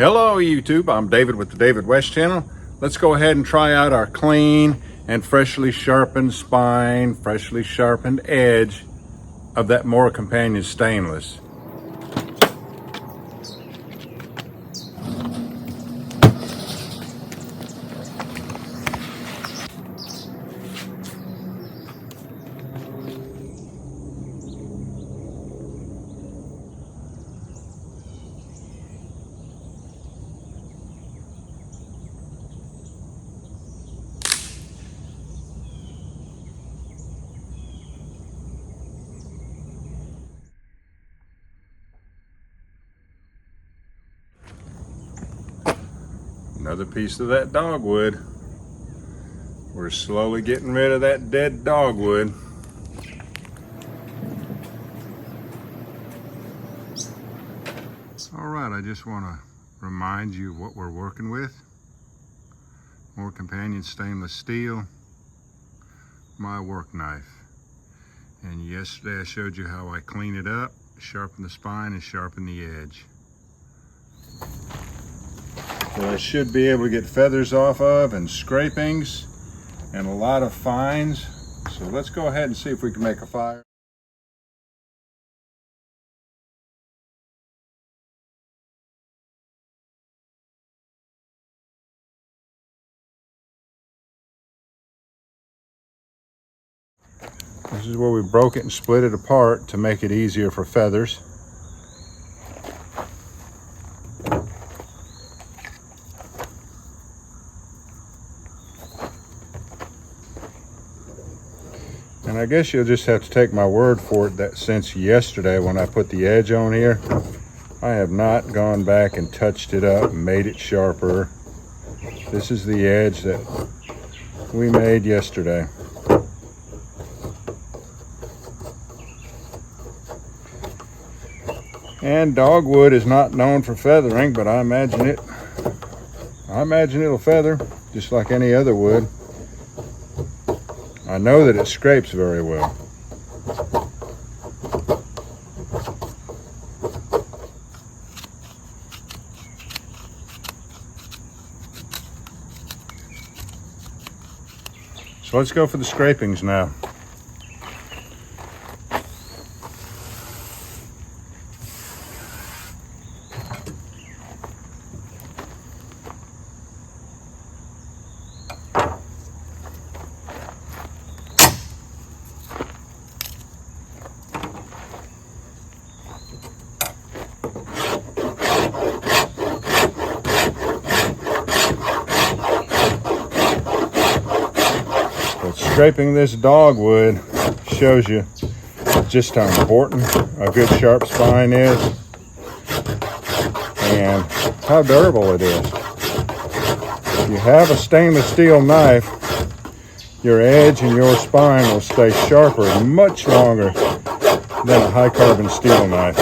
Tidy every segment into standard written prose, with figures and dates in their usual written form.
Hello YouTube, I'm David with the David West channel. Let's go ahead and try out our clean and freshly sharpened spine, freshly sharpened edge of that Mora Companion Stainless. Another piece of that dogwood. We're slowly getting rid of that dead dogwood. All right, I just want to remind you what we're working with. Mora Companion Stainless Steel, my work knife. And yesterday I showed you how I clean it up, sharpen the spine and sharpen the edge. So I should be able to get feathers off of and scrapings and a lot of fines. So let's go ahead and see if we can make a fire. This is where we broke it and split it apart to make it easier for feathers. And I guess you'll just have to take my word for it that since yesterday when I put the edge on here, I have not gone back and touched it up and made it sharper. This is the edge that we made yesterday. And dogwood is not known for feathering, but I imagine it'll feather just like any other wood. I know that it scrapes very well. So let's go for the scrapings now. Scraping this dogwood shows you just how important a good sharp spine is and how durable it is. If you have a stainless steel knife, your edge and your spine will stay sharper much longer than a high carbon steel knife.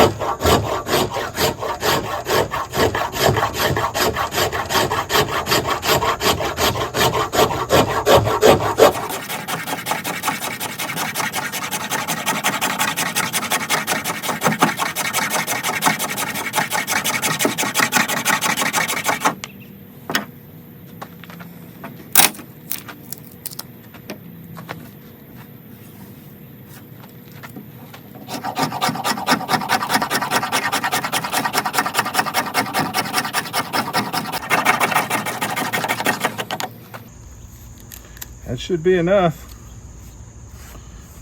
That should be enough.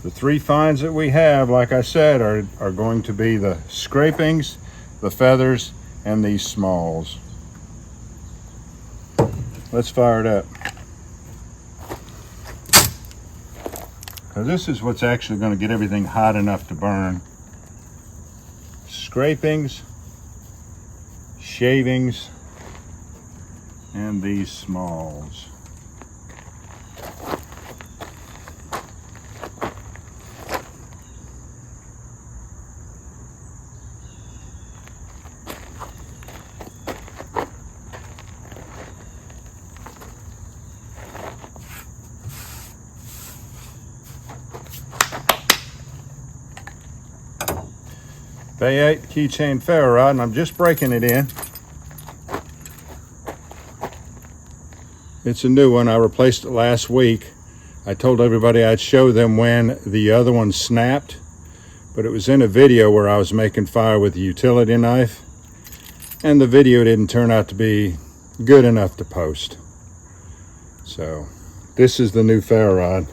The three fines that we have, like I said, are going to be the scrapings, the feathers, and these smalls. Let's fire it up. Now this is what's actually going to get everything hot enough to burn. Scrapings, shavings, and these smalls. Bay 8 keychain ferro rod, and I'm just breaking it in. It's a new one. I replaced it last week. I told everybody I'd show them when the other one snapped, but it was in a video where I was making fire with a utility knife, and the video didn't turn out to be good enough to post. So this is the new Ferro Rod.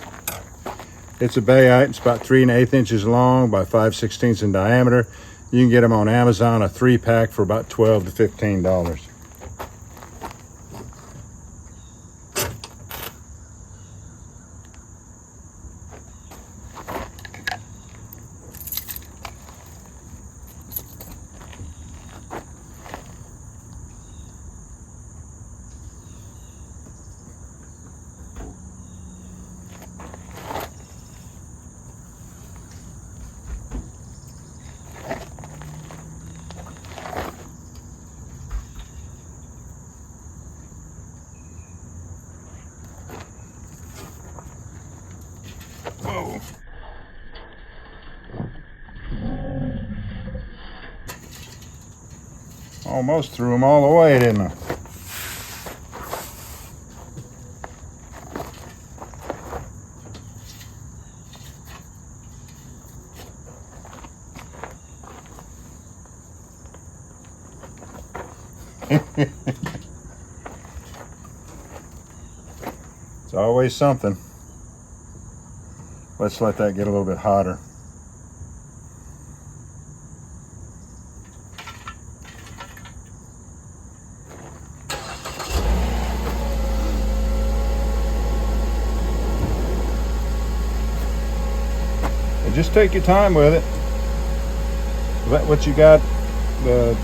It's a bayite. It's about 3 1/8 inches long by 5/16 in diameter. You can get them on Amazon, a 3-pack for about $12 to $15. Whoa. Almost threw them all away, didn't I? It's always something. Let's let that get a little bit hotter. And just take your time with it. Let what you got, the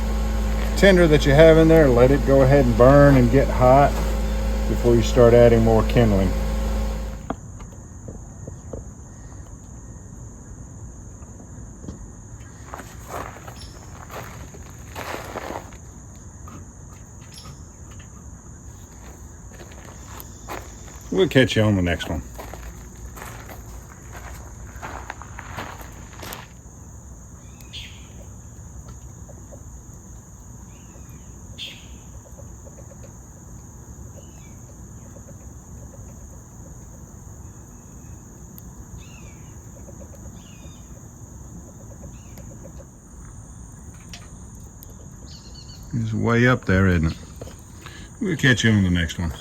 tinder that you have in there, let it go ahead and burn and get hot before you start adding more kindling. We'll catch you on the next one. It's way up there, isn't it? We'll catch you on the next one.